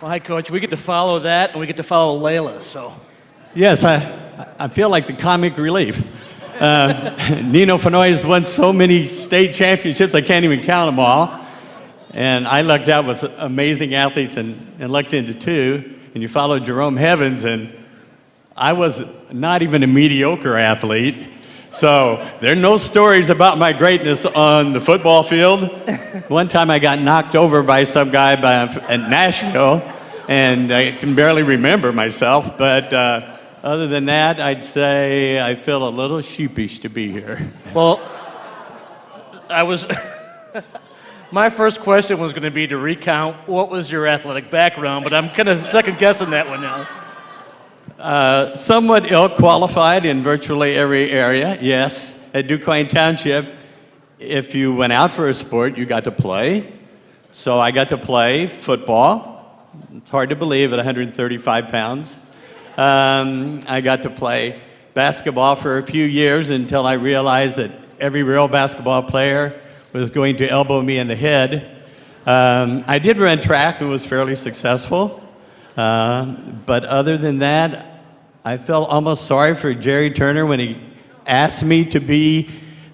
Well, hi, Coach. We get to follow that, and we get to follow Layla, so. Yes, I feel like the comic relief. Nino Fenoy has won so many state championships, I can't even count them all. And I lucked out with amazing athletes and lucked into two. And you followed Jerome Heavens, and I was not even a mediocre athlete. So there are no stories about my greatness on the football field. One time I got knocked over by some guy at Nashville, and I can barely remember myself. But other than that, I'd say I feel a little sheepish to be here. Well, my first question was going to be to recount what was your athletic background, but I'm kind of second guessing that one now. Somewhat ill-qualified in virtually every area, yes. At DuQuoin Township, if you went out for a sport, you got to play. So I got to play football. It's hard to believe at 135 pounds. I got to play basketball for a few years until I realized that every real basketball player was going to elbow me in the head. I did run track and was fairly successful. But other than that, I felt almost sorry for Jerry Turner when he asked me to be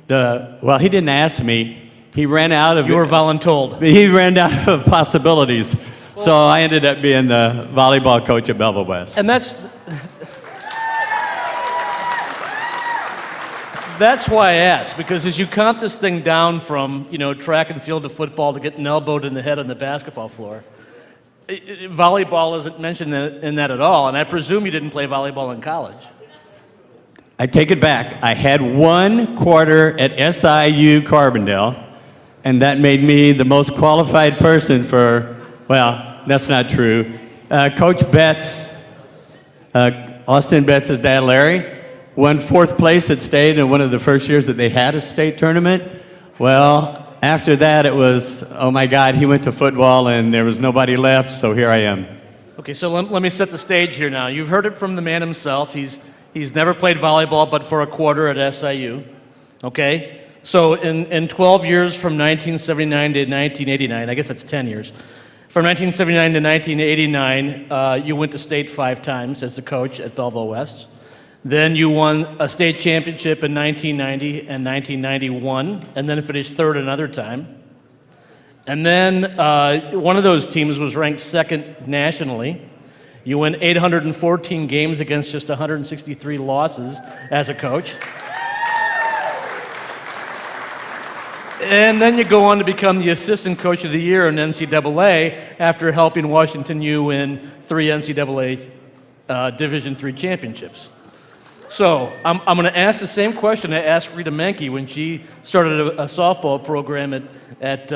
well, he didn't ask me. He ran out of... You were voluntold. He ran out of possibilities. So I ended up being the volleyball coach at Belleville West. And that's why I asked, because as you count this thing down from, track and field to football to getting elbowed in the head on the basketball floor, volleyball isn't mentioned in that at all, and I presume you didn't play volleyball in college. I take it back. I had 1 quarter at SIU Carbondale, and that made me the most qualified person for, well, that's not true. Coach Betts, Austin Betts' dad, Larry, won 4th place at state in one of the first years that they had a state tournament. Well, after that, it was, oh my God, he went to football and there was nobody left, so here I am. Okay, so let me set the stage here now. You've heard it from the man himself. He's never played volleyball but for a quarter at SIU, okay? So in 12 years from 1979 to 1989, I guess that's 10 years, from 1979 to 1989, you went to state 5 times as the coach at Belleville West. Then you won a state championship in 1990 and 1991, and then finished 3rd another time. And then one of those teams was ranked 2nd nationally. You won 814 games against just 163 losses as a coach. And then you go on to become the assistant coach of the year in NCAA after helping Washington U win 3 NCAA Division III championships. So I'm going to ask the same question I asked Rita Menke when she started a softball program at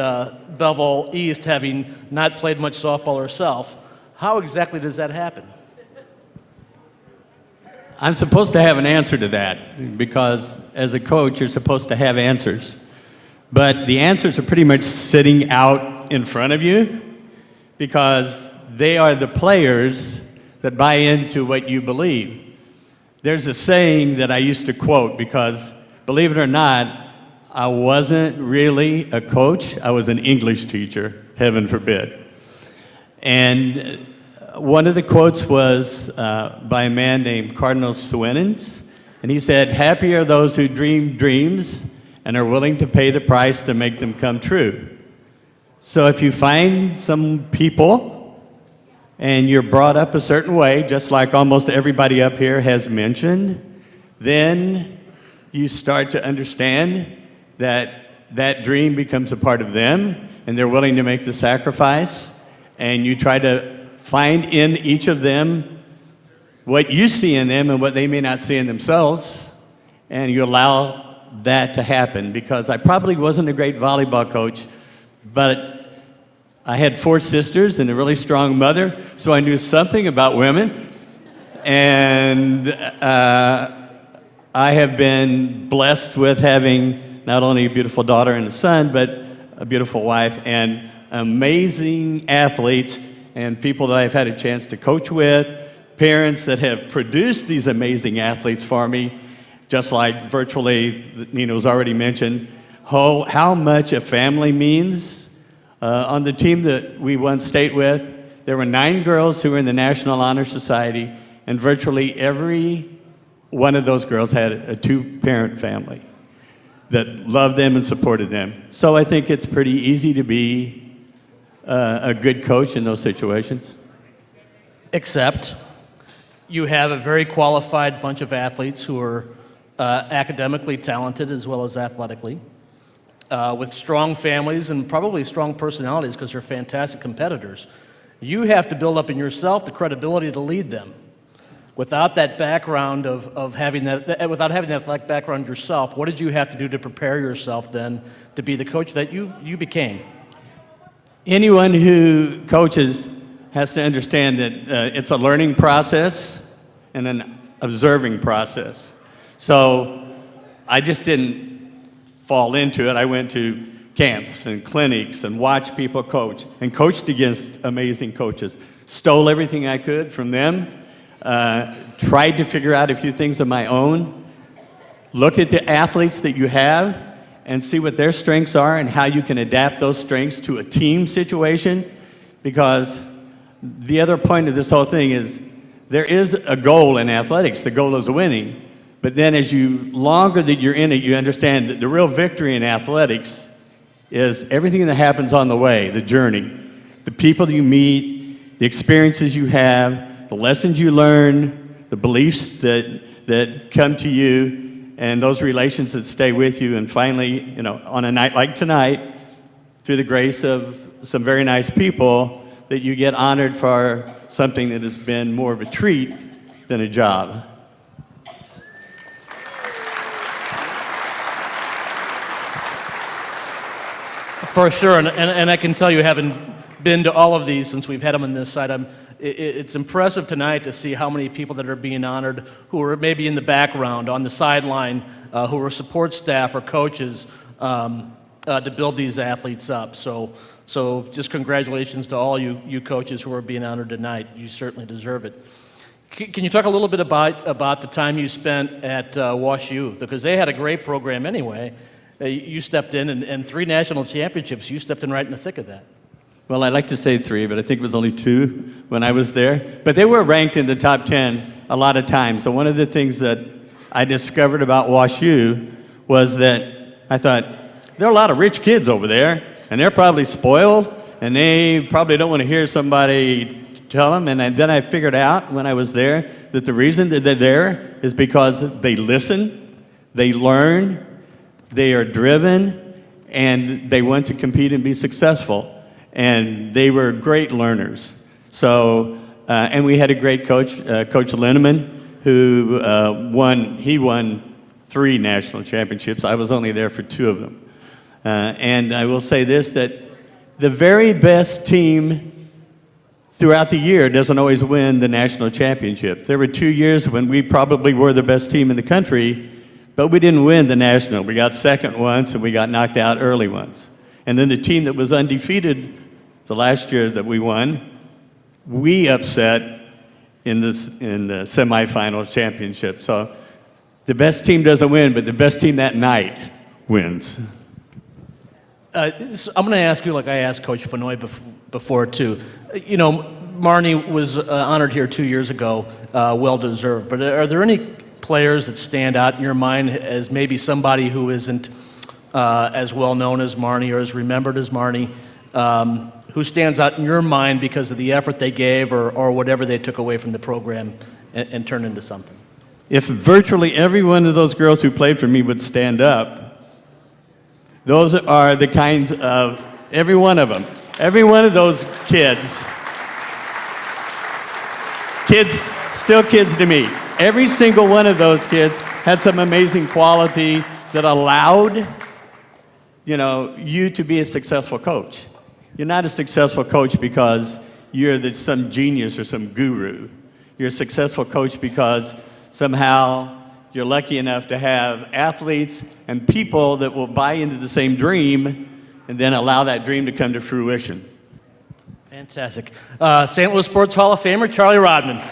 Belleville East, having not played much softball herself. How exactly does that happen? I'm supposed to have an answer to that because as a coach, you're supposed to have answers. But the answers are pretty much sitting out in front of you because they are the players that buy into what you believe. There's a saying that I used to quote because, believe it or not, I wasn't really a coach. I was an English teacher, heaven forbid. And one of the quotes was by a man named Cardinal Swinens, and he said, "Happy are those who dream dreams and are willing to pay the price to make them come true." So if you find some people and you're brought up a certain way, just like almost everybody up here has mentioned, then you start to understand that that dream becomes a part of them, and they're willing to make the sacrifice, and you try to find in each of them what you see in them and what they may not see in themselves, and you allow that to happen. Because I probably wasn't a great volleyball coach, but I had 4 sisters and a really strong mother, so I knew something about women. And I have been blessed with having not only a beautiful daughter and a son, but a beautiful wife and amazing athletes and people that I've had a chance to coach with, parents that have produced these amazing athletes for me, just like virtually Nino's already mentioned, how much a family means. On the team that we won state with, There were 9 girls who were in the National Honor Society, and virtually every one of those girls had a 2-parent family that loved them and supported them. So I think it's pretty easy to be a good coach in those situations. Except you have a very qualified bunch of athletes who are academically talented as well as athletically, with strong families and probably strong personalities because they're fantastic competitors. You have to build up in yourself the credibility to lead them. Without that background of having that, without having that background yourself, what did you have to do to prepare yourself then to be the coach that you became? Anyone who coaches has to understand that it's a learning process and an observing process. So I just didn't fall into it. I went to camps and clinics and watched people coach and coached against amazing coaches. Stole everything I could from them. Tried to figure out a few things of my own. Look at the athletes that you have and see what their strengths are and how you can adapt those strengths to a team situation. Because the other point of this whole thing is there is a goal in athletics. The goal is winning. But then longer that you're in it, you understand that the real victory in athletics is everything that happens on the way, the journey, the people you meet, the experiences you have, the lessons you learn, the beliefs that come to you, and those relations that stay with you. And finally, on a night like tonight, through the grace of some very nice people, that you get honored for something that has been more of a treat than a job. For sure, and I can tell you, having been to all of these since we've had them on this side, it's impressive tonight to see how many people that are being honored who are maybe in the background, on the sideline, who are support staff or coaches to build these athletes up. So just congratulations to all you coaches who are being honored tonight. You certainly deserve it. Can you talk a little bit about the time you spent at WashU? Because they had a great program anyway. You stepped in, and 3 national championships. You stepped in right in the thick of that. Well, I'd like to say 3, but I think it was only 2 when I was there. But they were ranked in the top 10 a lot of times. So one of the things that I discovered about WashU was that I thought, there are a lot of rich kids over there, and they're probably spoiled, and they probably don't want to hear somebody tell them. And then I figured out when I was there that the reason that they're there is because they listen, they learn, they are driven, and they want to compete and be successful. And they were great learners. So, and we had a great coach, Coach Linneman, who won 3 national championships. I was only there for 2 of them. And I will say this, that the very best team throughout the year doesn't always win the national championship. There were 2 years when we probably were the best team in the country, but we didn't win the national. We got second once, and we got knocked out early once. And then the team that was undefeated the last year that we won, we upset in the semifinal championship. So the best team doesn't win, but the best team that night wins. So I'm going to ask you like I asked Coach Fenoy before, too. Marnie was honored here 2 years ago, well-deserved. But are there any players that stand out in your mind as maybe somebody who isn't as well-known as Marnie or as remembered as Marnie, who stands out in your mind because of the effort they gave or whatever they took away from the program and turned into something? If virtually every one of those girls who played for me would stand up, those are the kinds of, every one of them, every one of those kids, still kids to me, every single one of those kids had some amazing quality that allowed you to be a successful coach. You're not a successful coach because you're some genius or some guru. You're a successful coach because somehow you're lucky enough to have athletes and people that will buy into the same dream and then allow that dream to come to fruition. Fantastic. St. Louis Sports Hall of Famer, Charlie Rodman.